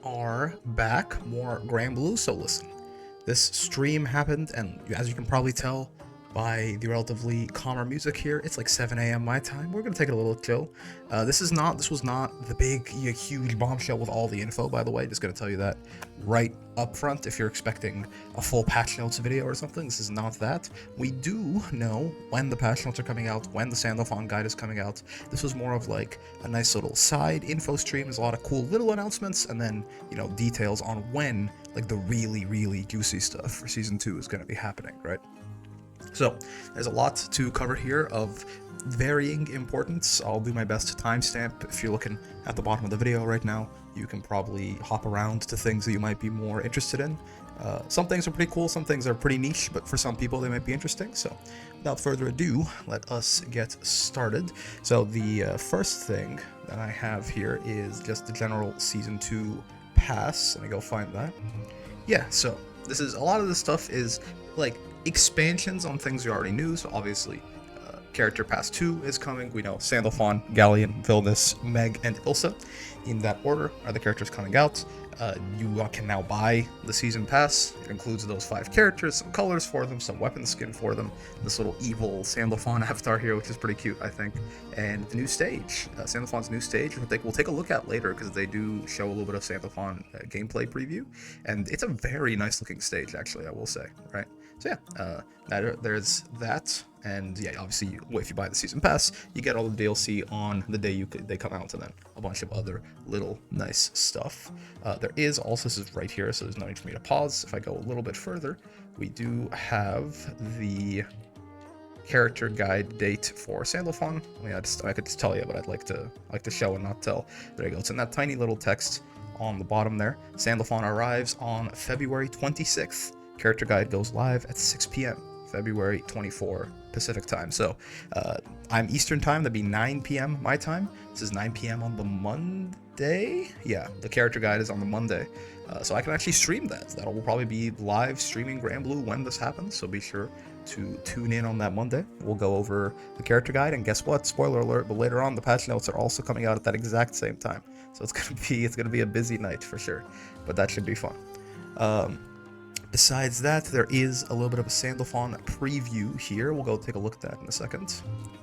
are back, more Gran Blue. So listen, this stream happened, and as you can probably tell by the relatively calmer music here, it's like 7 a.m. my time. We're gonna take it a little chill. This was not the big, huge bombshell with all the info, by the way. Just gonna tell you that right up front. If you're expecting a full patch notes video or something, this is not that. We do know when the patch notes are coming out, when the Sandalphon guide is coming out. This was more of like a nice little side info stream. There's a lot of cool little announcements, and then details on when like the really juicy stuff for season 2 is going to be happening, right? So there's a lot to cover here of varying importance. I'll do my best to timestamp. If you're looking at the bottom of the video right now, you can probably hop around to things that you might be more interested in. Some things are pretty cool, some things are pretty niche, but for some people they might be interesting. So without further ado, let us get started. So the first thing that I have here is just the general Season 2 pass. Let me go find that. Yeah, so this is, a lot of this stuff is like expansions on things you already knew. So obviously Character Pass 2 is coming. We know Sandalphon, Galleon, Vilnius, Meg, and Ilsa. In that order are the characters coming out. You can now buy the Season Pass. It includes those 5 characters, some colors for them, some weapon skin for them, this little evil Sandalphon avatar here, which is pretty cute, I think, and the new stage, Sandalphon's new stage, which we'll take a look at later because they do show a little bit of Sandalphon gameplay preview, and it's a very nice looking stage, actually, I will say, right? So yeah, there's that, and yeah, obviously, if you buy the Season Pass, you get all the DLC on the day they come out, and then a bunch of other little nice stuff. There is also, this is right here, so there's no need for me to pause. If I go a little bit further, we do have the character guide date for Sandalphon. I mean, I could just tell you, but I'd like to show and not tell. There you go. It's in that tiny little text on the bottom there. Sandalphon arrives on February 26th. Character guide goes live at 6 p.m. February 24 Pacific time. So I'm Eastern time. That'd be 9 p.m. my time. This is 9 p.m. on the Monday. Yeah, the character guide is on the Monday. So I can actually stream that. That will probably be live streaming Gran Blue when this happens. So be sure to tune in on that Monday. We'll go over the character guide, and guess what? Spoiler alert, but later on the patch notes are also coming out at that exact same time. So it's gonna be a busy night for sure. But that should be fun. Besides that, there is a little bit of a Sandalphon preview here. We'll go take a look at that in a second.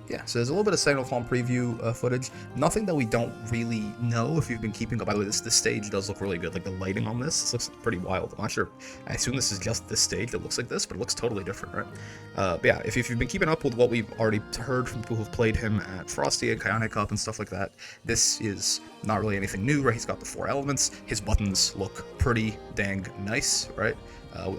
Yeah, so there's a little bit of Sandalphon preview footage. Nothing that we don't really know if you've been keeping up. By the way, this stage does look really good. Like the lighting on this looks pretty wild. I'm not sure. I assume this is just this stage that looks like this, but it looks totally different, right? But yeah, if you've been keeping up with what we've already heard from people who've played him at Frosty and Kyonic Cup and stuff like that, this is not really anything new, right? He's got the 4 elements. His buttons look pretty dang nice, right?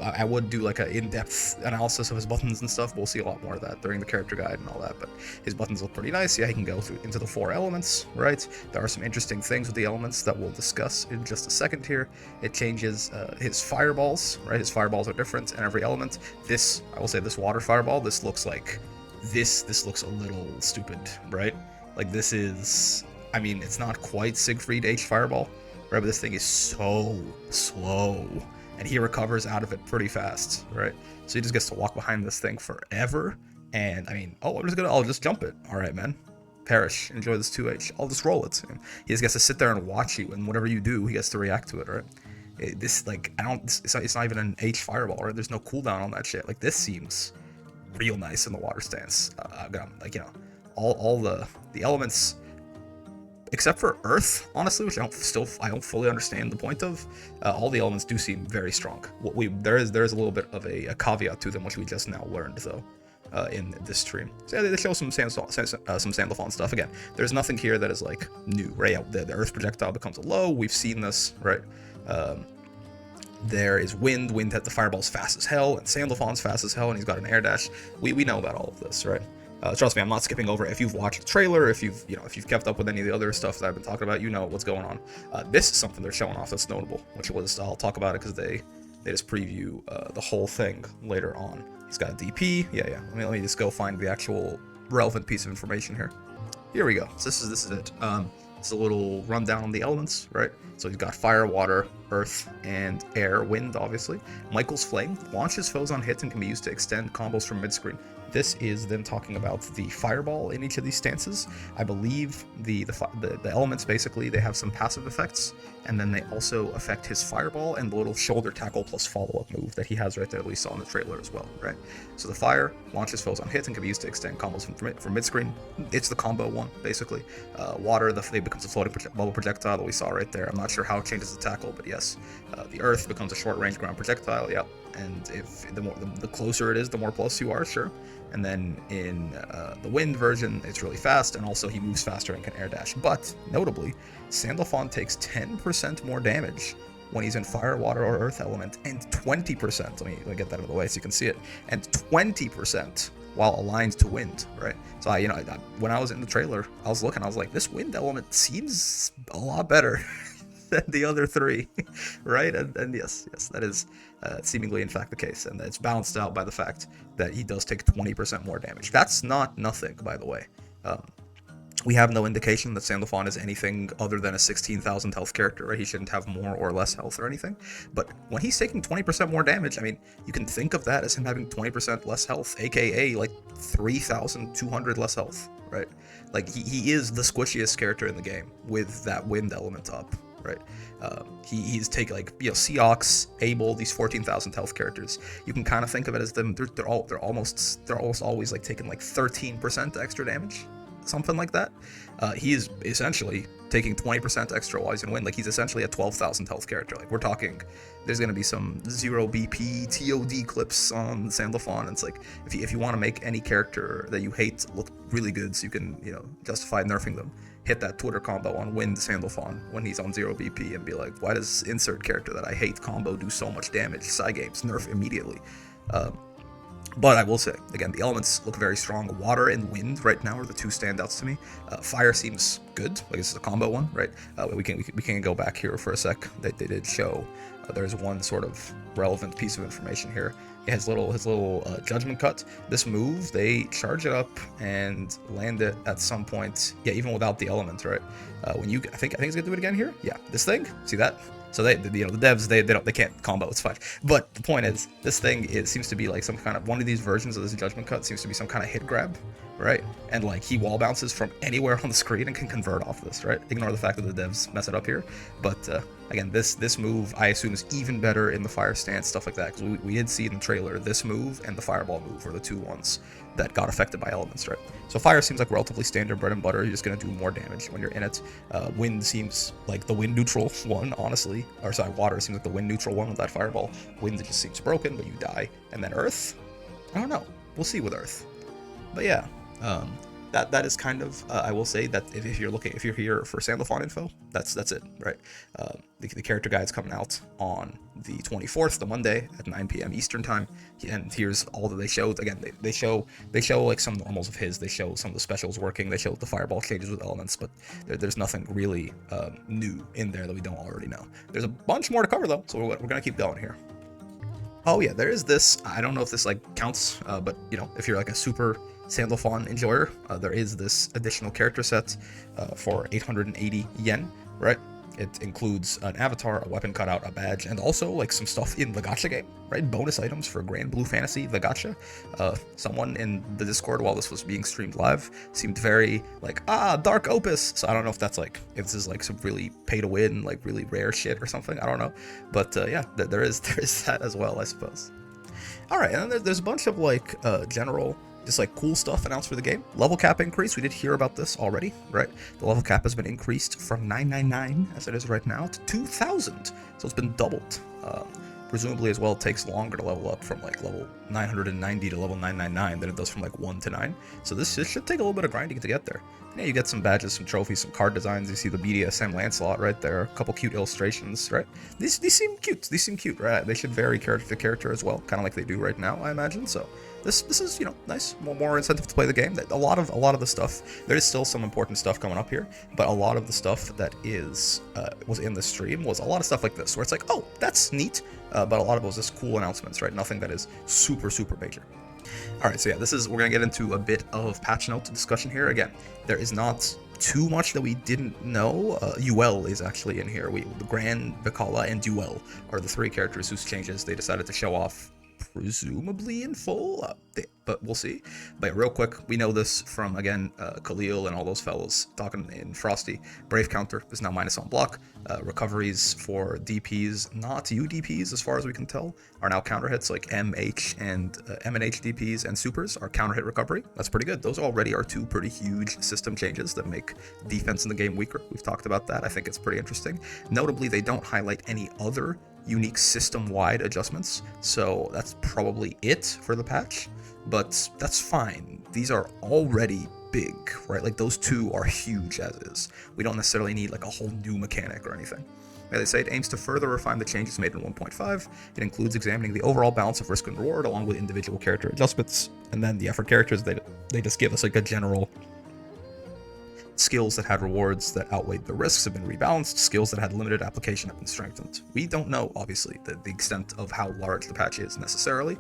I would do like an in-depth analysis of his buttons and stuff. We'll see a lot more of that during the character guide and all that, but his buttons look pretty nice. Yeah, he can go into the 4 elements, right? There are some interesting things with the elements that we'll discuss in just a second here. It changes his fireballs, right? His fireballs are different in every element. This, I will say, this water fireball, this looks like, this looks a little stupid, right? Like this is, I mean, it's not quite Siegfried H fireball, right? But this thing is so slow. And he recovers out of it pretty fast, right? So he just gets to walk behind this thing forever. And I mean, oh, I'll just jump it. All right, man. Perish. Enjoy this 2H. I'll just roll it. And he just gets to sit there and watch you, and whatever you do, he gets to react to it, right? It's not even an H fireball, right? There's no cooldown on that shit. Like this seems real nice in the water stance. All the elements, except for Earth, honestly, which I don't fully understand the point of. All the elements do seem very strong. There is a little bit of a caveat to them, which we just now learned though in this stream. So yeah, they show some Sandalphon stuff. Again, there's nothing here that is like new, right? Yeah, the Earth projectile becomes a low. We've seen this, right? There is wind. Wind hit the fireballs fast as hell, and Sandalphon's fast as hell, and he's got an air dash. We know about all of this, right? Trust me, I'm not skipping over. If you've watched the trailer, if you've kept up with any of the other stuff that I've been talking about, you know what's going on. This is something they're showing off that's notable, which was, I'll talk about it because they just preview the whole thing later on. He's got a DP. Yeah. Let me just go find the actual relevant piece of information here. Here we go. So this is it. It's a little rundown on the elements, right? So he's got fire, water, earth, and air, wind, obviously. Michael's Flame launches foes on hits and can be used to extend combos from mid-screen. This is them talking about the fireball in each of these stances. I believe the elements, basically, they have some passive effects, and then they also affect his fireball and the little shoulder tackle plus follow-up move that he has right there that we saw in the trailer as well, right? So the fire launches foes on hit and can be used to extend combos from mid-screen. It's the combo one, basically. Water, it becomes a floating bubble projectile that we saw right there. I'm not sure how it changes the tackle, but yes. The earth becomes a short-range ground projectile, yep. And if the closer it is, the more plus you are, sure. And then in the wind version, it's really fast, and also he moves faster and can air dash. But notably, Sandalphon takes 10% more damage when he's in fire, water, or earth element, and 20%. Let me get that out of the way so you can see it. And 20% while aligned to wind, right? So when I was in the trailer, I was looking, I was like, this wind element seems a lot better than the other three, right? And yes, that is seemingly in fact the case, and it's balanced out by the fact that he does take 20% more damage. That's not nothing, by the way. We have no indication that Sandalphon is anything other than a 16,000 health character, right? He shouldn't have more or less health or anything. But when he's taking 20% more damage, I mean, you can think of that as him having 20% less health, aka like 3,200 less health, right? Like he is the squishiest character in the game with that wind element up, right? He's taking, like, Seox, Abel, these 14,000 health characters. You can kind of think of it as them. They're almost always like taking like 13% extra damage, something like that. He is essentially taking 20% extra while he's in wind. Like, he's essentially a 12,000 health character. Like, we're talking, there's gonna be some 0 BP TOD clips on Sandalphon. And it's like, if you want to make any character that you hate look really good, so you can justify nerfing them, hit that Twitter combo on Wind Sandalphon when he's on 0 BP and be like, why does insert character that I hate combo do so much damage? Cygames, nerf immediately. But I will say, again, the elements look very strong. Water and wind right now are the two standouts to me. Fire seems good, like this is a combo one, right? We can go back here for a sec. They did show there's one sort of relevant piece of information here. His little judgment cut. This move, they charge it up and land it at some point. Yeah, even without the element, right? When you, I think he's gonna do it again here. Yeah, this thing. See that? So the devs they can't combo. It's fine. But the point is, this thing seems to be like some kind of one of these versions of this judgment cut seems to be some kind of hit grab, right? And like he wall bounces from anywhere on the screen and can convert off this, right? Ignore the fact that the devs mess it up here, but again, this move I assume is even better in the fire stance, stuff like that, because we did see in the trailer this move and the fireball move were the two ones that got affected by elements, right? So fire seems like relatively standard bread and butter. You're just gonna do more damage when you're in it. Wind seems like the wind neutral one, honestly. Or sorry, water seems like the wind neutral one with that fireball. Wind just seems broken, but you die. And then earth, I don't know. We'll see with earth. But yeah, that is kind of I will say that if you're here for Sandalphon info, that's it, right? The character guide's coming out on the 24th, the Monday at 9 p.m. Eastern time, and here's all that they showed. Again, they show like some normals of his. They show some of the specials working. They show the fireball changes with elements, but there's nothing really new in there that we don't already know. There's a bunch more to cover though, so we're gonna keep going here. Oh yeah, there is this. I don't know if this like counts, but if you're like a super Sandalphon enjoyer, there is this additional character set for 880 yen, right? It includes an avatar, a weapon cutout, a badge, and also like some stuff in the gacha game, right? Bonus items for Grand Blue Fantasy, the gacha. Someone in the Discord while this was being streamed live seemed very like, Dark Opus. So I don't know if that's like, if this is like some really pay to win, like really rare shit or something. I don't know. But yeah, there is that as well, I suppose. All right, and then there's a bunch of like general, just like cool stuff announced for the game. Level cap increase, we did hear about this already, right? The level cap has been increased from 999 as it is right now to 2,000, so it's been doubled. Presumably as well, it takes longer to level up from like level 990 to level 999 than it does from like 1 to 9. So this should take a little bit of grinding to get there. And yeah, you get some badges, some trophies, some card designs. You see the BDSM Lancelot right there, a couple cute illustrations, right? These seem cute. These seem cute, right? They should vary character to character as well, kind of like they do right now, I imagine. So this is nice, more incentive to play the game. A lot of the stuff, there is still some important stuff coming up here, but a lot of the stuff that was in the stream was a lot of stuff like this, where it's like, oh, that's neat, but a lot of it was just cool announcements, right? Nothing that is super major. All right, so yeah, we're gonna get into a bit of patch note discussion here. Again, there is not too much that we didn't know. Yuel is actually in here. The Gran, Vikala, and Yuel are the three characters whose changes they decided to show off presumably in full, but we'll see. But real quick, we know this from, again, Khalil and all those fellows talking in Frosty. Brave counter is now minus on block. Recoveries for DPs, not UDPs as far as we can tell, are now counter hits, like MH and M&H DPs and supers are counter hit recovery. That's pretty good. Those already are two pretty huge system changes that make defense in the game weaker. We've talked about that. I think it's pretty interesting. Notably, they don't highlight any other unique system-wide adjustments, so that's probably it for the patch, but that's fine. These are already big, right? Like, those two are huge as is. We don't necessarily need like a whole new mechanic or anything. As they say, it aims to further refine the changes made in 1.5. It includes examining the overall balance of risk and reward along with individual character adjustments, and then the effort characters, they just give us like a general skills that had rewards that outweighed the risks have been rebalanced, skills that had limited application have been strengthened. We don't know, obviously, the extent of how large the patch is necessarily,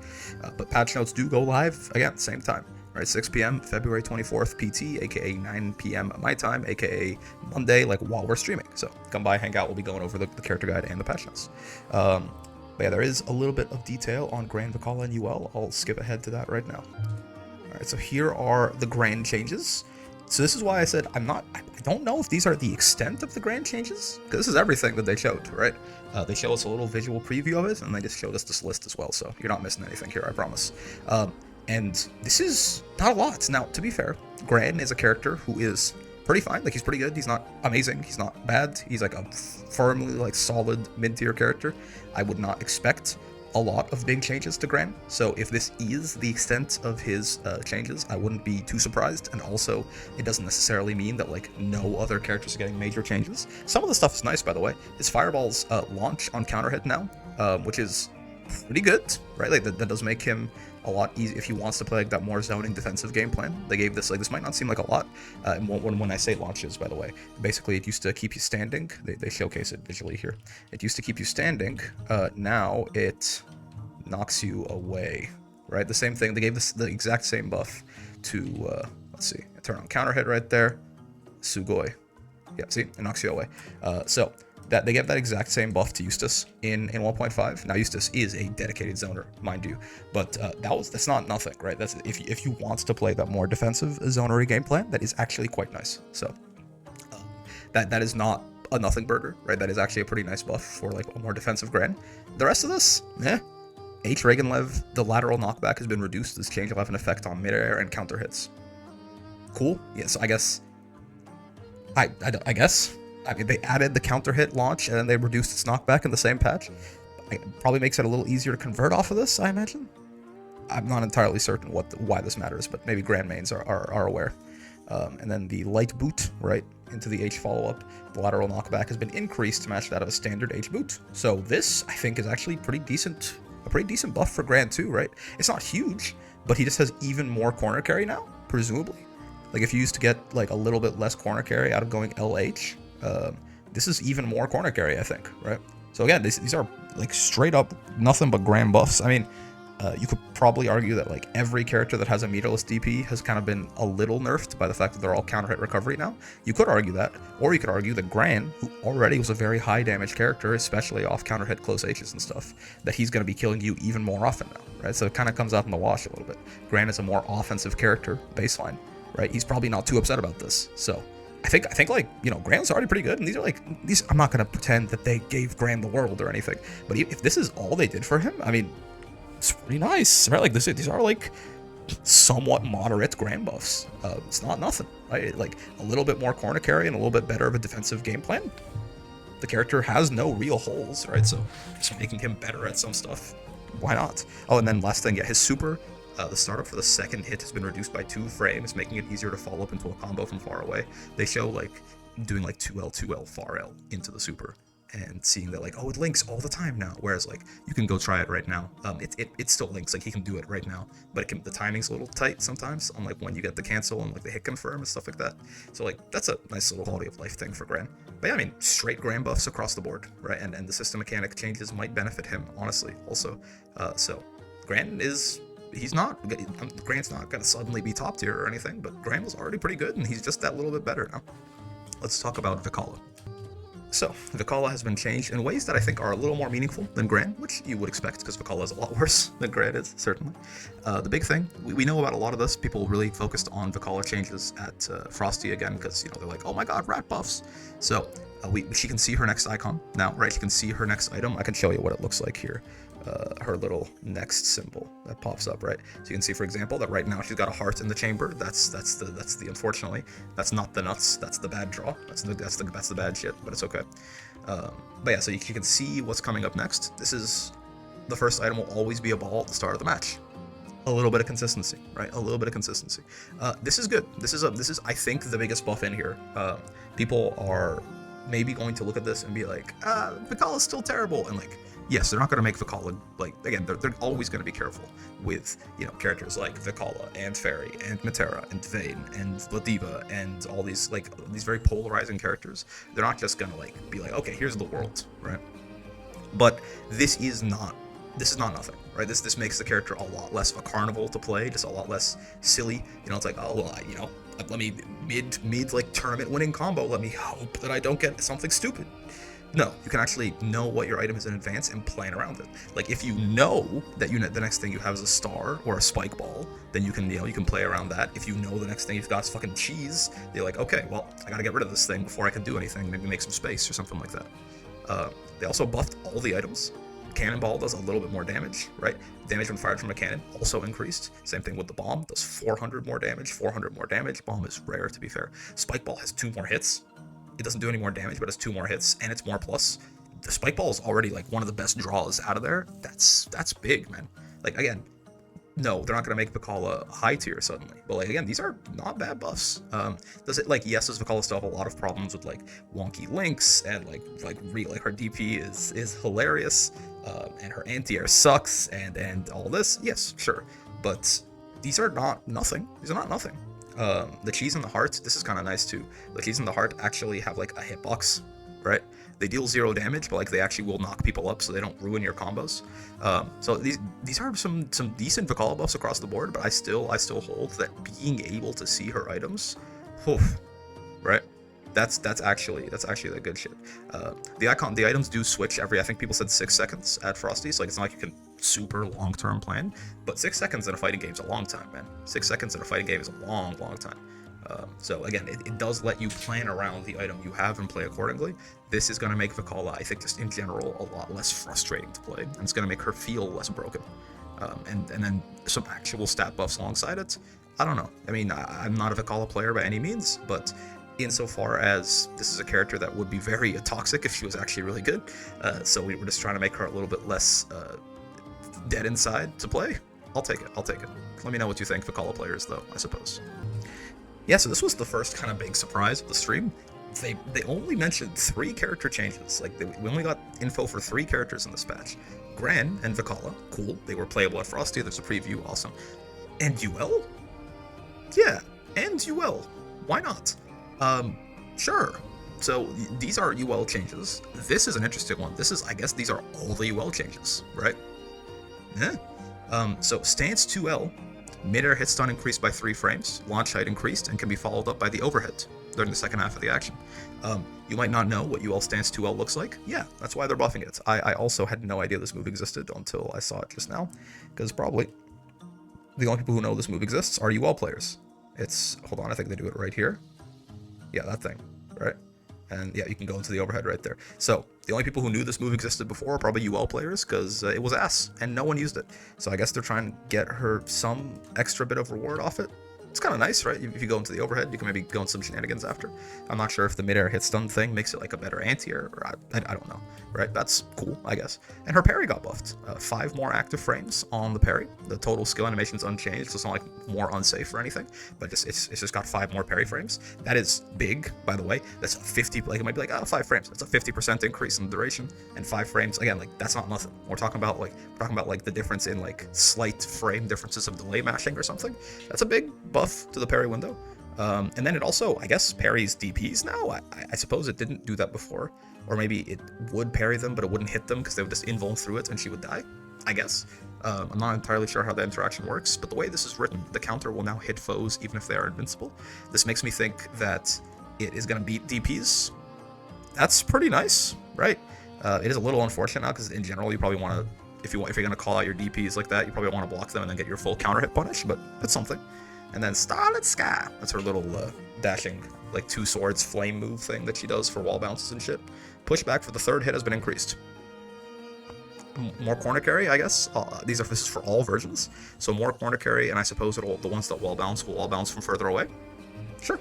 but patch notes do go live, again, same time, right? 6 p.m. February 24th PT, aka 9 p.m. my time, aka Monday, like while we're streaming. So come by, hang out, we'll be going over the character guide and the patch notes. But yeah, there is a little bit of detail on Gran, Vikala, and Yuel. I'll skip ahead to that right now. Alright, so here are the Gran changes. So this is why I said I don't know if these are the extent of the Gran changes, because this is everything that they showed, right? They show us a little visual preview of it, and they just showed us this list as well, so you're not missing anything here, I promise. And this is not a lot. Now, to be fair, Gran is a character who is pretty fine, like he's pretty good, he's not amazing, he's not bad, he's like a firmly like solid mid-tier character. I would not expect a lot of big changes to Gran, so if this is the extent of his changes, I wouldn't be too surprised, and also it doesn't necessarily mean that like no other characters are getting major changes. Some of the stuff is nice, by the way. His fireballs launch on counter hit now, which is pretty good, right? Like that does make him a lot easier if he wants to play like that more zoning defensive game plan. They gave this, like, this might not seem like a lot, when I say launches, by the way, basically it used to keep you standing. They showcase it visually here. It used to keep you standing, now it knocks you away, right? The same thing, they gave this the exact same buff to, let's see, turn on counter hit right there, Sugoi. Yeah, see, it knocks you away. So that they gave that exact same buff to Eustace in 1.5. Now Eustace is a dedicated zoner, mind you, but that's not nothing, right? That's if you want to play that more defensive zonery game plan, that is actually quite nice. So that is not a nothing burger, right? That is actually a pretty nice buff for like a more defensive Gran. The rest of this, H. Regenlev, the lateral knockback has been reduced. This change will have an effect on midair and counter hits. Cool. Yes, I guess. I guess. I mean, they added the counter hit launch and then they reduced its knockback in the same patch. It probably makes it a little easier to convert off of this, I imagine. I'm not entirely certain why this matters, but maybe Gran mains are aware. And then the light boot, right, into the H follow-up. The lateral knockback has been increased to match that of a standard H boot. So this, I think, is actually a pretty decent buff for Gran too, right? It's not huge, but he just has even more corner carry now, presumably. Like if you used to get like a little bit less corner carry out of going LH, this is even more corner carry, I think, right? So again, these are like straight up nothing but Gran buffs. I mean, you could probably argue that like every character that has a meterless DP has kind of been a little nerfed by the fact that they're all counter hit recovery now. You could argue that, or you could argue that Gran, who already was a very high damage character, especially off counter hit close H's and stuff, that he's going to be killing you even more often now, right? So it kind of comes out in the wash a little bit. Gran is a more offensive character baseline, right? He's probably not too upset about this. So I think like, you know, Gran's already pretty good, and these I'm not going to pretend that they gave Gran the world or anything, but if this is all they did for him, I mean, it's pretty nice, right? Like these are like somewhat moderate Gran buffs. It's not nothing, right? Like a little bit more corner carry and a little bit better of a defensive game plan. The character has no real holes, right? So just making him better at some stuff, why not? Oh, and then last thing, yeah, his super, the startup for the second hit has been reduced by 2 frames, making it easier to follow up into a combo from far away. They show like doing like 2L, 2L, far L into the super, and seeing that like, oh, it links all the time now, whereas like you can go try it right now. It still links, like he can do it right now, but the timing's a little tight sometimes on like when you get the cancel and like the hit confirm and stuff like that. So like that's a nice little quality of life thing for Gran. But yeah, I mean, straight Gran buffs across the board, right? And the system mechanic changes might benefit him, honestly, also. So Gran is, Gran's not gonna suddenly be top tier or anything, but Gran was already pretty good, and he's just that little bit better now. Let's talk about Vikala. So, Vikala has been changed in ways that I think are a little more meaningful than Gran, which you would expect because Vikala is a lot worse than Gran is, certainly. The big thing, we know about a lot of this, people really focused on Vikala changes at Frosty again because, you know, they're like, oh my god, rat buffs. So, she can see her next icon now, right? She can see her next item. I can show you what it looks like here. Her little next symbol that pops up, right? So you can see, for example, that right now she's got a heart in the chamber. That's the unfortunately, that's not the nuts. That's the bad draw. That's the bad shit. But it's okay. But yeah, so you can see what's coming up next. This is the first item will always be a ball at the start of the match. A little bit of consistency, right? A little bit of consistency. This is good. This is I think the biggest buff in here. People are maybe going to look at this and be like, Vikala's still terrible, and like, yes, they're not going to make Vikala, like, again, they're always going to be careful with, you know, characters like Vikala and Fairy and Matera and Vayne and Ladiva and all these, like, these very polarizing characters. They're not just going to, like, be like, okay, here's the world, right? But this is not nothing, right? This makes the character a lot less of a carnival to play, just a lot less silly. You know, it's like, oh, well, you know, let me mid like tournament winning combo, let me hope that I don't get something stupid. No, you can actually know what your item is in advance and plan around it. Like, if you know that the next thing you have is a star or a spike ball, then you can, you know, you can play around that. If you know the next thing you've got is fucking cheese, you're like, okay, well, I gotta get rid of this thing before I can do anything, maybe make some space or something like that. They also buffed all the items. Cannonball does a little bit more damage, right? Damage when fired from a cannon also increased. Same thing with the bomb, does 400 more damage, 400 more damage. Bomb is rare, to be fair. Spike ball has 2 more hits. It doesn't do any more damage, but it's 2 more hits, and it's more plus. The spike ball is already like one of the best draws out of there. That's big, man. Like, again, no, they're not gonna make Vikala high tier suddenly, but like, again, these are not bad buffs. Does it, like, yes, does Vikala still have a lot of problems with like wonky links and like her DP is hilarious, and her anti-air sucks and all this? Yes, sure, but these are not nothing. These are not nothing. The cheese and the heart, this is kind of nice too. The cheese and the heart actually have like a hitbox, right? They deal 0 damage, but like they actually will knock people up, so they don't ruin your combos. So these are some decent Vikala buffs across the board, but I still hold that being able to see her items, right? That's actually the good shit. The items do switch every, I think people said 6 seconds at Frosty's. Like, it's not like you can super long-term plan, but 6 seconds in a fighting game is a long time, man. 6 seconds in a fighting game is a long time. So again, it does let you plan around the item you have and play accordingly. This is going to make Vikala, I think, just in general, a lot less frustrating to play, and it's going to make her feel less broken. And then some actual stat buffs alongside it. I don't know. I mean, I'm not a Vikala player by any means, but insofar as this is a character that would be very toxic if she was actually really good, so we were just trying to make her a little bit less dead inside to play. I'll take it. Let me know what you think, Vikala players, though, I suppose. Yeah, so this was the first kind of big surprise of the stream. They only mentioned 3 character changes. Like, we only got info for 3 characters in this patch. Gran and Vikala, cool. They were playable at Frosty. There's a preview, awesome. And Yuel? Yeah, and Yuel. Why not? Sure. So these are Yuel changes. This is an interesting one. This is, I guess, these are all the Yuel changes, right? So stance 2L. Mid-air hit stun increased by 3 frames, launch height increased, and can be followed up by the overhead during the second half of the action. You might not know what Yuel Stance 2L looks like. Yeah, that's why they're buffing it. I also had no idea this move existed until I saw it just now, because probably the only people who know this move exists are Yuel players. It's, hold on, I think they do it right here. Yeah, that thing, right? And yeah, you can go into the overhead right there. So the only people who knew this move existed before are probably UL players, because it was ass and no one used it. So I guess they're trying to get her some extra bit of reward off it. It's kind of nice, right? If you go into the overhead, you can maybe go into some shenanigans after. I'm not sure if the mid-air hit stun thing makes it like a better anti-air, or I don't know, right? That's cool, I guess. And her parry got buffed. 5 more active frames on the parry. The total skill animation's unchanged, so it's not like more unsafe or anything, but it's just got 5 more parry frames. That is big, by the way. That's a 50, like, it might be like, 5 frames. That's a 50% increase in the duration, and 5 frames, again, like, that's not nothing. We're talking about like the difference in like slight frame differences of delay mashing or something. That's a big buff to the parry window. And then it also, I guess, parries DPs now. I suppose it didn't do that before, or maybe it would parry them, but it wouldn't hit them because they would just invuln through it and she would die, I guess. I'm not entirely sure how the interaction works, but the way this is written, the counter will now hit foes even if they are invincible. This makes me think that it is going to beat DPs. that's pretty nice, right? It is a little unfortunate now because in general you probably want to, if you're gonna call out your DPs like that, you probably want to block them and then get your full counter hit punish. But that's something. And then Starlit Sky, that's her little dashing like 2 swords flame move thing that she does for wall bounces and shit. Pushback for the 3rd hit has been increased. More corner carry, I guess. This is for all versions, so more corner carry, and I suppose the ones that wall bounce will wall bounce from further away. Sure.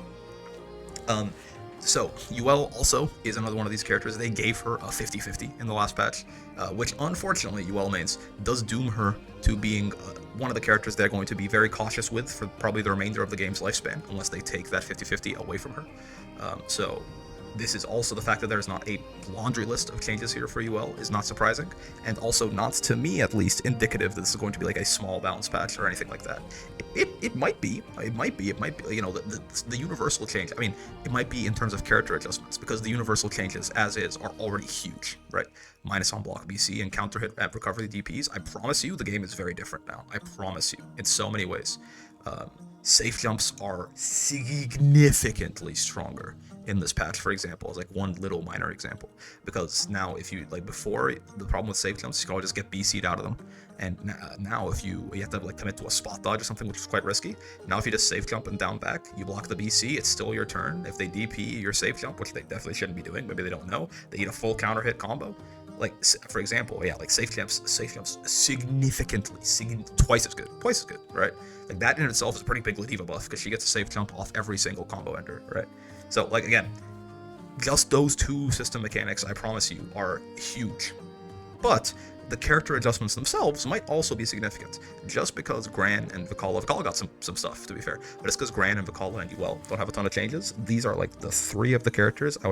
So Yuel also is another one of these characters. They gave her a 50-50 in the last patch, which unfortunately Yuel mains does doom her to being one of the characters they're going to be very cautious with for probably the remainder of the game's lifespan, unless they take that 50-50 away from her. So this is also the fact that there's not a laundry list of changes here for Yuel is not surprising, and also not, to me at least, indicative that this is going to be like a small bounce patch or anything like that. It might be, you know, the universal change. I mean, it might be in terms of character adjustments, because the universal changes as is are already huge, right? Minus on block BC and counter hit at recovery DPs. I promise you, the game is very different now. I promise you, in so many ways. Safe jumps are significantly stronger in this patch, for example, as like one little minor example, because now if you, like before, the problem with safe jumps, you can always just get BC'd out of them, and now if you have to like commit to a spot dodge or something, which is quite risky. Now if you just safe jump and down back, you block the BC, it's still your turn. If they DP your safe jump, which they definitely shouldn't be doing, maybe they don't know, they eat a full counter hit combo. Like, for example, yeah, like safe jumps significantly, twice as good, right? Like that in itself is a pretty big Ladiva buff, because she gets a safe jump off every single combo ender, right? So, like, again, just those 2 system mechanics, I promise you, are huge. But the character adjustments themselves might also be significant. Just because Gran and Vikala got some stuff, to be fair, but it's because Gran and Vikala and Yuel don't have a ton of changes. These are like the 3 of the characters I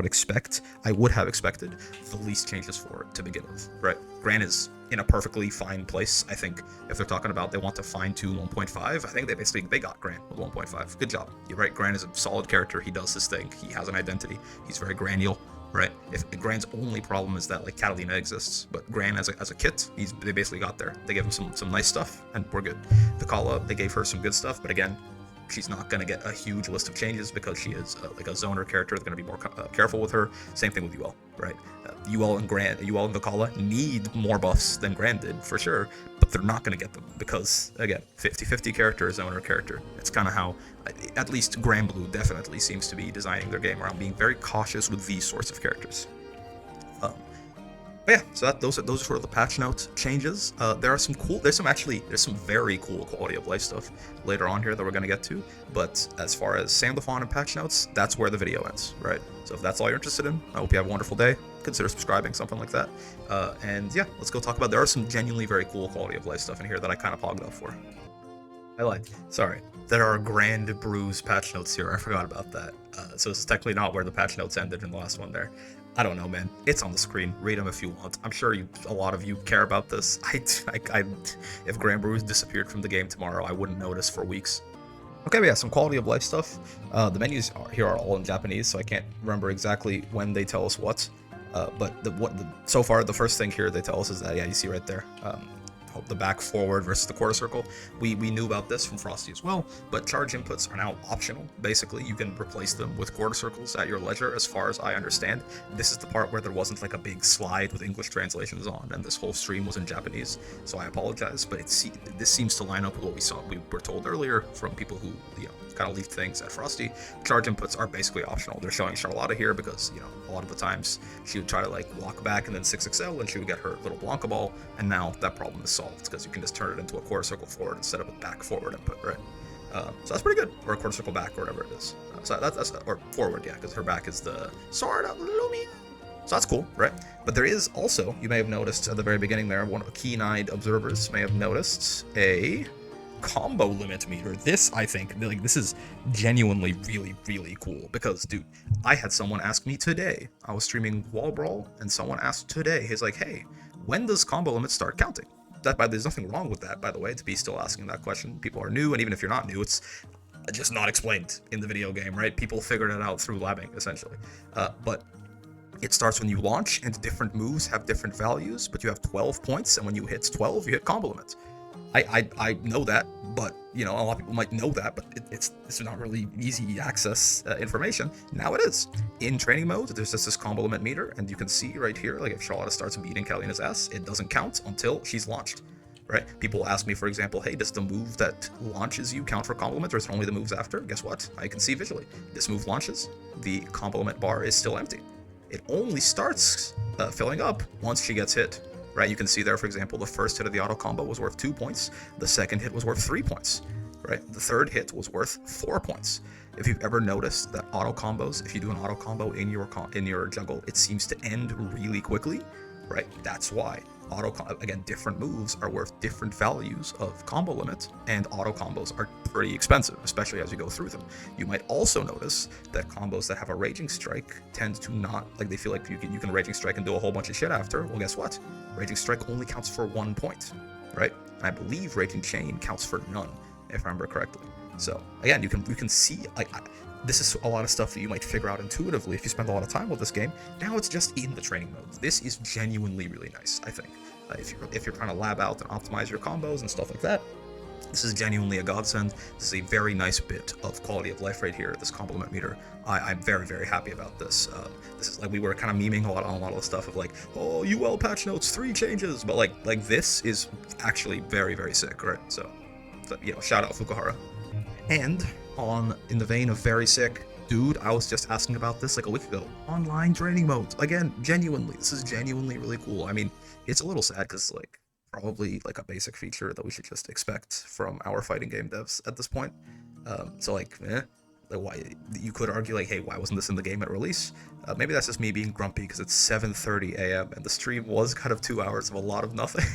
would have expected the least changes for to begin with, right? Gran is in a perfectly fine place. I think if they're talking about they want to fine tune 1.5, I think they got Gran with 1.5. Good job. You're right, Gran is a solid character. He does his thing. He has an identity. He's very granule. Right? If Gran's only problem is that like Catalina exists, but Gran as a kit, they basically got there. They gave him some nice stuff, and we're good. Vikala, they gave her some good stuff, but again, she's not gonna get a huge list of changes because she is like a zoner character. They're gonna be more careful with her. Same thing with Yuel, right? Yuel and Vikala need more buffs than Gran did for sure, but they're not gonna get them because again, 50-50 character, zoner character. It's kind of how at least Gran Blue definitely seems to be designing their game around being very cautious with these sorts of characters. But yeah, so those are sort of the patch note changes. There's some very cool quality of life stuff later on here that we're gonna get to. But as far as Sandalphon and patch notes, that's where the video ends, right? So if that's all you're interested in, I hope you have a wonderful day. Consider subscribing, something like that. And yeah, let's go talk about. There are some genuinely very cool quality of life stuff in here that I kind of pogged up for. There are grand Bruise patch notes here. I forgot about that. So this is technically not where the patch notes ended in the last one there. I don't know, man. It's on the screen. Read them if you want. I'm sure a lot of you care about this. If Grand Bruise disappeared from the game tomorrow, I wouldn't notice for weeks. Okay, but yeah, some quality of life stuff. The menus here are all in Japanese, so I can't remember exactly when they tell us what. But so far, the first thing here they tell us is that, yeah, you see right there, the back forward versus the quarter circle. We knew about this from Frosty as well, but charge inputs are now optional. Basically, you can replace them with quarter circles at your leisure, as far as I understand. This is the part where there wasn't like a big slide with English translations on, and this whole stream was in Japanese, so I apologize, but this seems to line up with what we were told earlier from people who, kind of leaked things at Frosty. Charge inputs are basically optional. They're showing Charlotta here because, a lot of the times she would try to like walk back and then 6XL and she would get her little Blanca ball, and now that problem is solved because you can just turn it into a quarter circle forward instead of a back forward input, right? So that's pretty good, or a quarter circle back, or whatever it is. So that's or forward, yeah, because her back is the Sword of Lumia. So that's cool, right? But there is also, you may have noticed at the very beginning there, one of the keen-eyed observers may have noticed a combo limit meter. This, I think, like, this is genuinely really, really cool because, dude, I had someone ask me today. I was streaming Wall Brawl, and someone asked today, he's like, hey, when does combo limit start counting? There's nothing wrong with that, by the way, to be still asking that question. People are new, and even if you're not new, it's just not explained in the video game, right? People figured it out through labbing, essentially. But it starts when you launch, and different moves have different values, but you have 12 points, and when you hit 12, you hit combo limit. I know that, but you know, a lot of people might know that, but it's not really easy access information. Now it is. In training mode, there's just this combo limit meter, and you can see right here, like if Charlotta starts beating Kalina's ass, it doesn't count until she's launched. Right? People ask me, for example, hey, does the move that launches you count for combo limit, or is it only the moves after? Guess what? I can see visually. This move launches, the combo limit bar is still empty. It only starts filling up once she gets hit. Right, you can see there, for example, the first hit of the auto combo was worth 2 points. The second hit was worth 3 points. Right, the third hit was worth 4 points. If you've ever noticed that auto combos, if you do an auto combo in your juggle, it seems to end really quickly. Right, that's why. Again, different moves are worth different values of combo limit, and auto combos are pretty expensive, especially as you go through them. You might also notice that combos that have a Raging Strike tend to not, like they feel like you can Raging Strike and do a whole bunch of shit after. Well, guess what? Raging Strike only counts for 1 point, right? And I believe Raging Chain counts for none, if I remember correctly. So again, you can see, this is a lot of stuff that you might figure out intuitively if you spend a lot of time with this game. Now it's just in the training mode. This is genuinely really nice, I think. If you're trying to lab out and optimize your combos and stuff like that, this is genuinely a godsend. This is a very nice bit of quality of life right here, this combo limit meter. I'm very, very happy about this. This is like, we were kind of memeing a lot of the stuff of like, oh, Yuel patch notes 3 changes, but like this is actually very, very sick, right? So you know, shout out Fukuhara. And in the vein of very sick, dude, I was just asking about this like a week ago. Online training modes. Again, genuinely, this is genuinely really cool. I mean, it's a little sad because like probably like a basic feature that we should just expect from our fighting game devs at this point. So like, why you could argue like, hey, why wasn't this in the game at release? Maybe that's just me being grumpy because it's 7:30 a.m. and the stream was kind of 2 hours of a lot of nothing.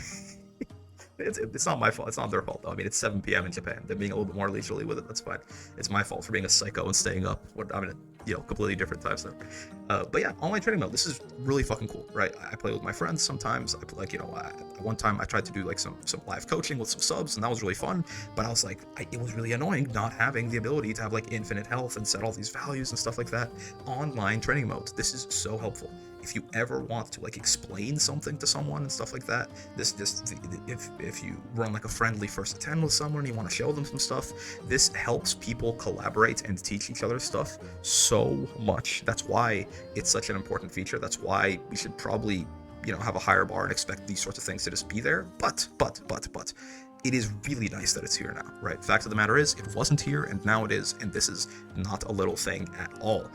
It's not my fault. It's not their fault, though. I mean, it's 7 p.m. in Japan. They're being a little bit more leisurely with it. That's fine. It's my fault for being a psycho and staying up. I mean, you know, completely different times there. But yeah, online training mode. This is really fucking cool, right? I play with my friends sometimes. I play, like, you know, one time I tried to do like some live coaching with some subs, and that was really fun. But I was like, it was really annoying not having the ability to have like infinite health and set all these values and stuff like that. Online training mode. This is so helpful. If you ever want to like explain something to someone and stuff like that, if you run like a friendly first to 10 with someone and you want to show them some stuff, this helps people collaborate and teach each other stuff so much. That's why it's such an important feature. That's why we should probably, you know, have a higher bar and expect these sorts of things to just be there. But it is really nice that it's here now, right? Fact of the matter is, it wasn't here and now it is, and this is not a little thing at all.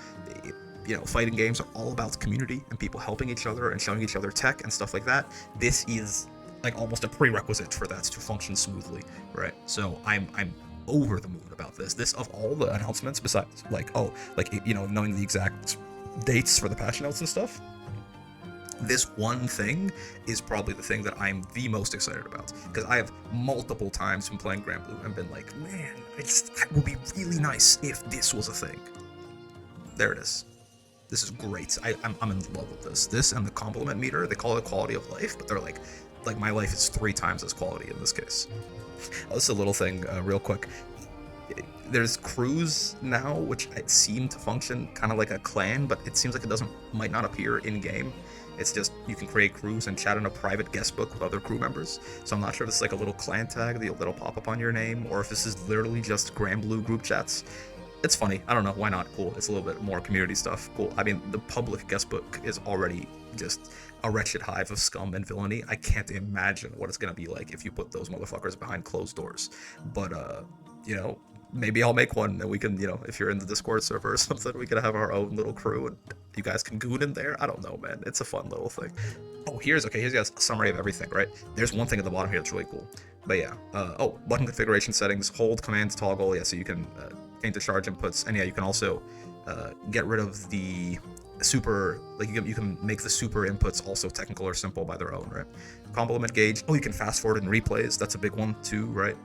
You know, fighting games are all about community and people helping each other and showing each other tech and stuff like that. This is like almost a prerequisite for that to function smoothly, right? So I'm over the moon about this. This, of all the announcements, besides like, oh, like, you know, knowing the exact dates for the patch notes and stuff, this one thing is probably the thing that I'm the most excited about, because I have multiple times been playing Gran Blue and been like, man, it would be really nice if this was a thing. There it is. This is great. I'm in love with this. This and the compliment meter, they call it quality of life, but they're like my life is 3 times as quality in this case. Oh, this is a little thing, real quick. There's crews now, which seem to function kind of like a clan, but it seems like it might not appear in game. It's just you can create crews and chat in a private guest book with other crew members. So I'm not sure if this is like a little clan tag that'll pop up on your name, or if this is literally just Gran Blue group chats. It's funny. I don't know. Why not? Cool. It's a little bit more community stuff. Cool. I mean, the public guest book is already just a wretched hive of scum and villainy. I can't imagine what it's going to be like if you put those motherfuckers behind closed doors. But, you know, maybe I'll make one and we can, you know, if you're in the Discord server or something, we can have our own little crew and you guys can goon in there. I don't know, man. It's a fun little thing. Oh, here's a summary of everything, right? There's one thing at the bottom here that's really cool. But yeah, oh, button configuration settings, hold, command, toggle. Yeah, so you can change the charge inputs, and yeah, you can also get rid of the super, like you can make the super inputs also technical or simple by their own, right? Combo limit gauge. Oh, you can fast forward in replays. That's a big one too, right?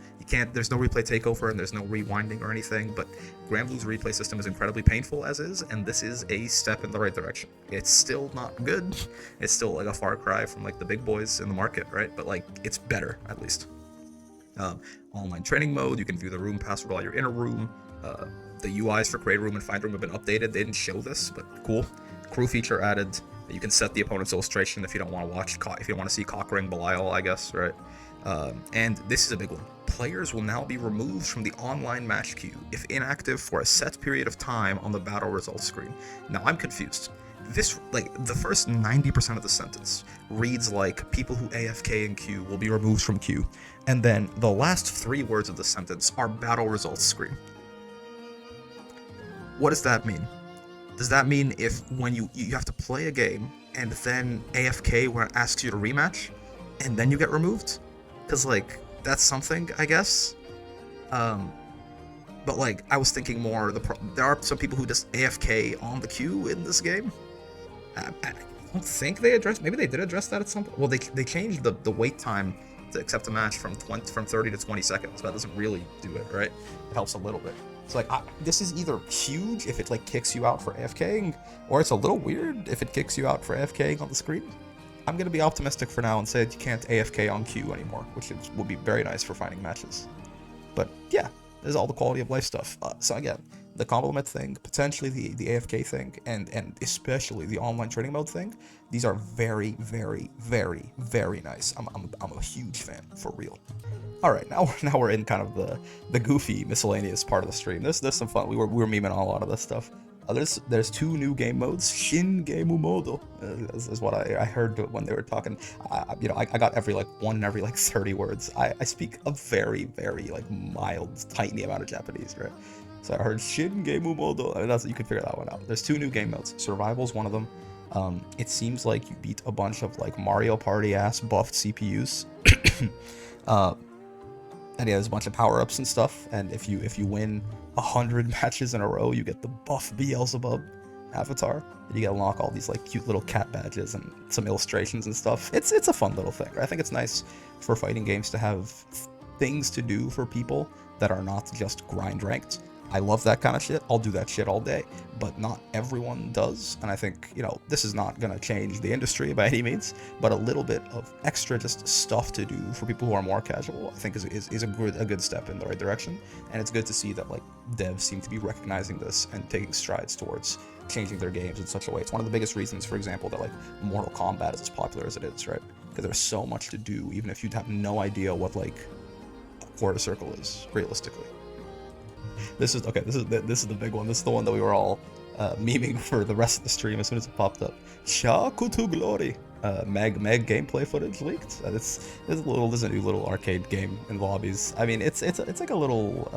There's no replay takeover and there's no rewinding or anything, but Gran Blue's replay system is incredibly painful as is, and this is a step in the right direction. It's still not good. It's still like a far cry from like the big boys in the market, right? But like, it's better at least. Online training mode. You can view the room password while you're in a room. The UIs for create room and find room have been updated. They didn't show this, but cool. Crew feature added. You can set the opponent's illustration if you don't want to watch, if you don't want to see Cockring Belial, I guess, right? And this is a big one. Players will now be removed from the online match queue if inactive for a set period of time on the battle results screen. Now, I'm confused. This, like, the first 90% of the sentence reads like people who AFK in queue will be removed from queue, and then the last 3 words of the sentence are battle results screen. What does that mean? Does that mean if when you have to play a game and then AFK when it asks you to rematch, and then you get removed? Because, like, that's something, I guess. But, like, I was thinking more, there are some people who just AFK on the queue in this game. I don't think they addressed, maybe they did address that at some point. Well, they changed the wait time to accept a match from 30 to 20 seconds. That doesn't really do it, right? It helps a little bit. It's like, this is either huge if it, like, kicks you out for AFKing, or it's a little weird if it kicks you out for AFKing on the screen. I'm going to be optimistic for now and say that you can't AFK on queue anymore, which would be very nice for finding matches. But yeah, there's all the quality of life stuff. So again, the compliment thing, potentially the AFK thing, and especially the online training mode thing, these are very, very, very, very nice. I'm a huge fan, for real. All right, now we're in kind of the goofy miscellaneous part of the stream. There's some fun. We were memeing on a lot of this stuff. There's 2 new game modes. Shin Gemu Modo is what I heard when they were talking. I got one in every 30 words. I speak a very, very mild, tiny amount of Japanese, right? So I heard Shin Gemu Modo. I mean, you can figure that one out. There's 2 new game modes. Survival's one of them. It seems like you beat a bunch of Mario Party ass buffed CPUs. And yeah, there's a bunch of power-ups and stuff, and if you win 100 matches in a row, you get the buff Beelzebub avatar, and you get to unlock all these cute little cat badges and some illustrations and stuff. It's a fun little thing, right? I think it's nice for fighting games to have things to do for people that are not just grind ranked. I love that kind of shit. I'll do that shit all day, but not everyone does. And I think, this is not going to change the industry by any means, but a little bit of extra just stuff to do for people who are more casual, I think is a good step in the right direction. And it's good to see that devs seem to be recognizing this and taking strides towards changing their games in such a way. It's one of the biggest reasons, for example, that Mortal Kombat is as popular as it is, right? Because there's so much to do, even if you'd have no idea what a quarter circle is, realistically. This is the big one. This is the one that we were all memeing for the rest of the stream as soon as it popped up. Shaku to Glory. Meg gameplay footage leaked. There's a new little arcade game in lobbies. I mean, it's like a little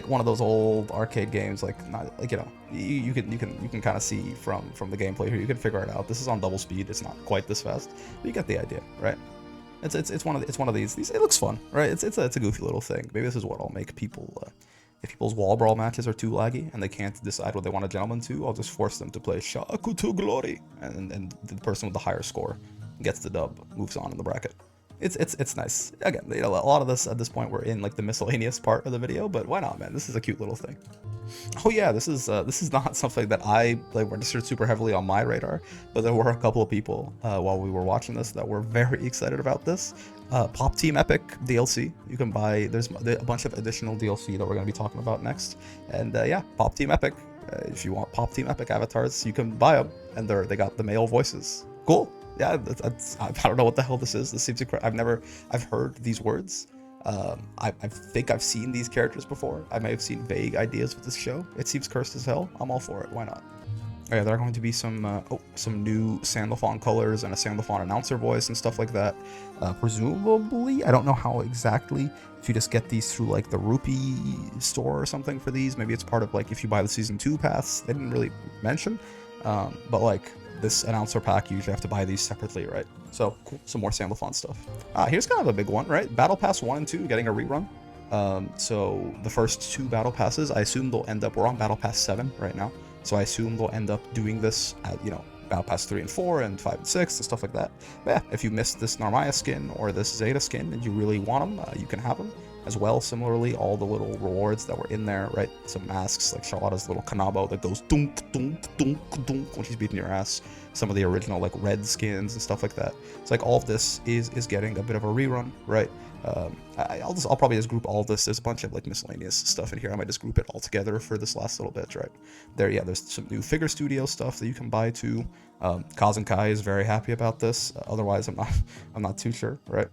one of those old arcade games. You can kind of see from the gameplay here. You can figure it out. This is on double speed. It's not quite this fast, but you get the idea, right? It's one of these. It looks fun, right? It's a goofy little thing. Maybe this is what'll make people. If people's wall brawl matches are too laggy and they can't decide what they want a gentleman to, I'll just force them to play Shaku to Glory, and the person with the higher score gets the dub, moves on in the bracket. It's nice. Again, a lot of this at this point we're in the miscellaneous part of the video, but why not, man? This is a cute little thing. Oh yeah, this is not something that I registered super heavily on my radar, but there were a couple of people while we were watching this that were very excited about this. Pop Team Epic DLC. You can buy. There's a bunch of additional DLC that we're going to be talking about next, and yeah, Pop Team Epic. If you want Pop Team Epic avatars, you can buy them, and they got the male voices. Cool. Yeah, I don't know what the hell this is. This seems incredible. I've heard these words. I think I've seen these characters before. I may have seen vague ideas with this show. It seems cursed as hell. I'm all for it. Why not? Oh yeah, there are going to be some new Sandalphon colors and a Sandalphon announcer voice and stuff like that. Presumably, I don't know how exactly. If you just get these through the Rupee store or something for these, maybe it's part of if you buy the Season 2 pass. They didn't really mention, but this announcer pack, you usually have to buy these separately, right? So, cool. Some more Sandalphon stuff. Here's kind of a big one, right? Battle Pass 1 and 2 getting a rerun. So the first 2 Battle Passes, I assume they'll end up, we're on Battle Pass 7 right now, so I assume they'll end up doing this at, Battle Pass 3 and 4 and 5 and 6 and stuff like that. But yeah, if you missed this Narmaya skin or this Zeta skin and you really want them, you can have them. As well, similarly, all the little rewards that were in there, right? Some masks, like Charlotta's little Kanabo that goes dunk, dunk, dunk, dunk when she's beating your ass. Some of the original, red skins and stuff like that. It's all of this is getting a bit of a rerun, right? I'll probably just group all of this. There's a bunch of miscellaneous stuff in here. I might just group it all together for this last little bit, right? There's some new Figure Studio stuff that you can buy too. Kaz and Kai is very happy about this. Otherwise, I'm not too sure, right?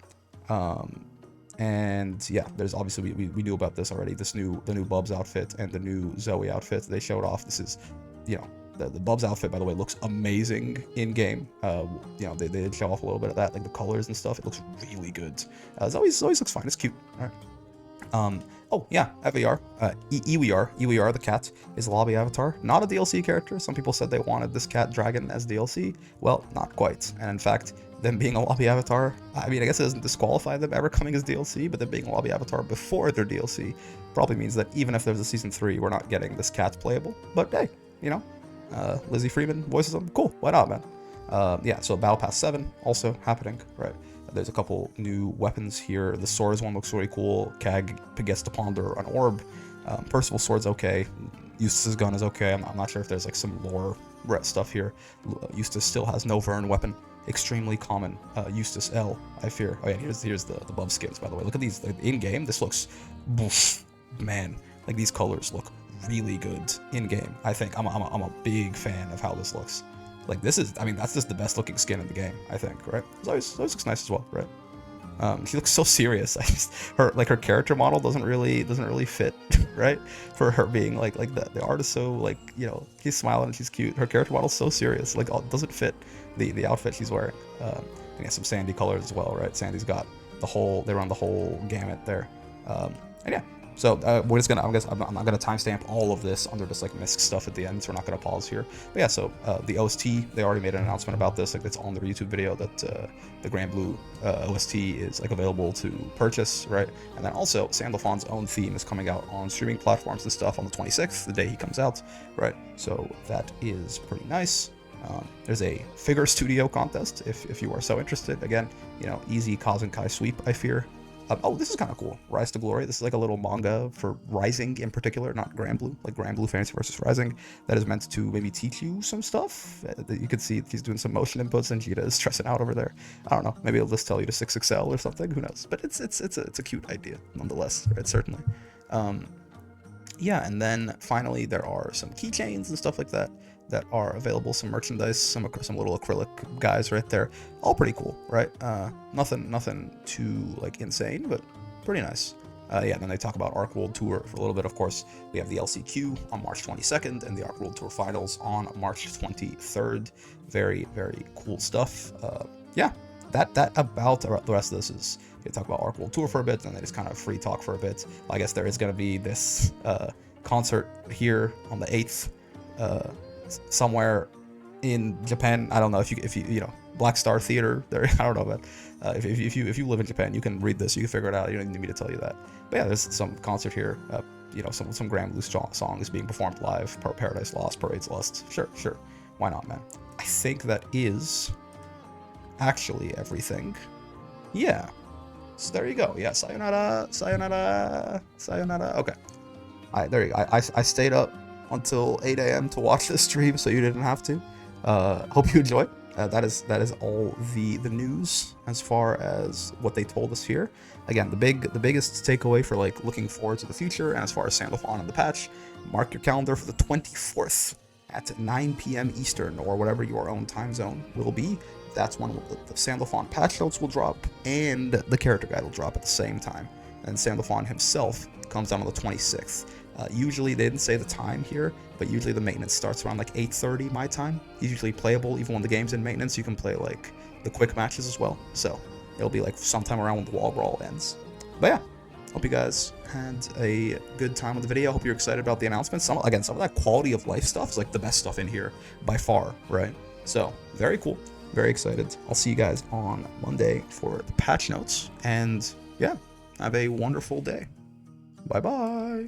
And yeah, there's obviously we knew about this already. The new Bubs outfit and the new Zoe outfit they showed off. This is, you know, the Bubs outfit, by the way, looks amazing in game. You know, they did show off a little bit of that, like the colors and stuff. It looks really good. Zoe's looks fine. It's cute. All right. Oh yeah, FAR. Ewer, the cat, is a lobby avatar, not a DLC character. Some people said they wanted this cat dragon as DLC. Well, not quite. And in fact, them being a lobby avatar, I mean, I guess it doesn't disqualify them ever coming as DLC, but them being a lobby avatar before their DLC probably means that even if there's a season 3, we're not getting this cat playable. But hey, you know, Lizzie Freeman voices them. Cool, why not, man? Yeah, so Battle Pass 7 also happening, right? There's a couple new weapons here. The swords one looks really cool. Cag gets to ponder an orb. Percival's sword's okay. Eustace's gun is okay. I'm not sure if there's like some lore stuff here. Eustace still has no Vern weapon. Extremely common. Eustace L, I fear. Oh yeah, here's the Bub skins, by the way. Look at these. In game, this looks, man, like these colors look really good in game. I think I'm a big fan of how this looks. Like this is, I mean, that's just the best looking skin in the game, I think, right? It always looks nice as well, right? She looks so serious. Her character model doesn't really fit, right? For her being like the art is so like, you know, she's smiling and she's cute. Her character model's so serious, like it doesn't fit the outfit she's wearing. And yeah, some Sandy colors as well, right? Sandy's got they run the whole gamut there. And yeah. So we're just I'm not gonna timestamp all of this under just like Misc stuff at the end, so we're not gonna pause here. But yeah, so the OST, they already made an announcement about this, like it's on their YouTube video that the Grand Blue OST is like available to purchase, right? And then also Sandalphon's own theme is coming out on streaming platforms and stuff on the 26th, the day he comes out, right? So that is pretty nice. There's a figure studio contest if you are so interested. Again, you know, easy Kaz and Kai sweep, I fear. Oh, this is kind of cool. Rise to Glory. This is like a little manga for Rising in particular, not Grand Blue, like Grand Blue Fantasy versus Rising. That is meant to maybe teach you some stuff. You can see he's doing some motion inputs and Jita is stressing out over there. I don't know. Maybe it'll just tell you to 6XL or something. Who knows? But it's a cute idea nonetheless, right? Certainly. Yeah, and then finally there are some keychains and stuff like that are available, some merchandise, some little acrylic guys right there, all pretty cool, right? Nothing too like insane, but pretty nice. Yeah, then they talk about Arc World Tour for a little bit. Of course, we have the LCQ on March 22nd and the Arc World Tour Finals on March 23rd. Very, very cool stuff. Yeah, that about the rest of this is they talk about Arc World Tour for a bit, and then just kind of free talk for a bit. I guess there is going to be this concert here on the 8th. Somewhere in Japan. I don't know if you know, Black Star Theater there. I don't know, but if you live in Japan, you can read this, you can figure it out. You don't need me to tell you that. But yeah, there's some concert here. You know, some Grand Blue songs being performed live. Paradise Lost, Parade's Lust. Sure, why not, man? I think that is actually everything. Yeah, so there you go. Yeah, sayonara. Okay, there you go. I stayed up until 8 a.m. to watch this stream, so you didn't have to. Hope you enjoy. That is all the news as far as what they told us here. Again, the biggest takeaway for like looking forward to the future, and as far as Sandalphon and the patch, mark your calendar for the 24th at 9 p.m. Eastern, or whatever your own time zone will be. That's when the Sandalphon patch notes will drop and the character guide will drop at the same time. And Sandalphon himself comes out on the 26th. Usually, they didn't say the time here, but usually the maintenance starts around like 8:30 my time. He's usually playable even when the game's in maintenance. You can play like the quick matches as well. So it'll be like sometime around when the wall brawl ends. But yeah, hope you guys had a good time with the video. Hope you're excited about the announcements. Some of that quality of life stuff is like the best stuff in here by far, right? So very cool, very excited. I'll see you guys on Monday for the patch notes, and yeah, have a wonderful day. Bye bye.